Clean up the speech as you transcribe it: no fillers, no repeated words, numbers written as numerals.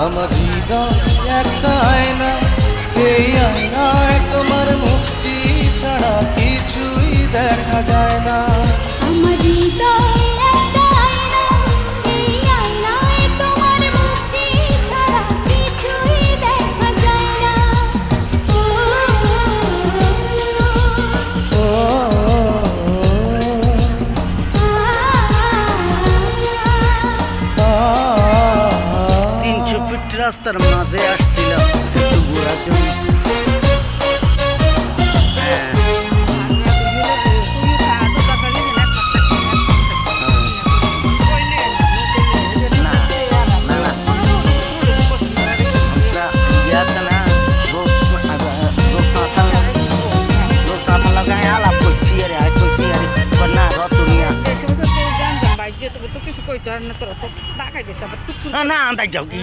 আমার হৃদয় একটা আয়না, এই আয়নায় তোমার মুক্তি ছাড়া কিছুই দেখা যায় না। আমার হৃদয় একটা আয়না, এই আয়নায় তোমার মুক্তি ছাড়া কিছুই দেখা যায় না। ও, তিনশো ফিট রাস্তার মাঝে আসছিলাম একটু ঘোরার জন্য। না, তাই যাও কি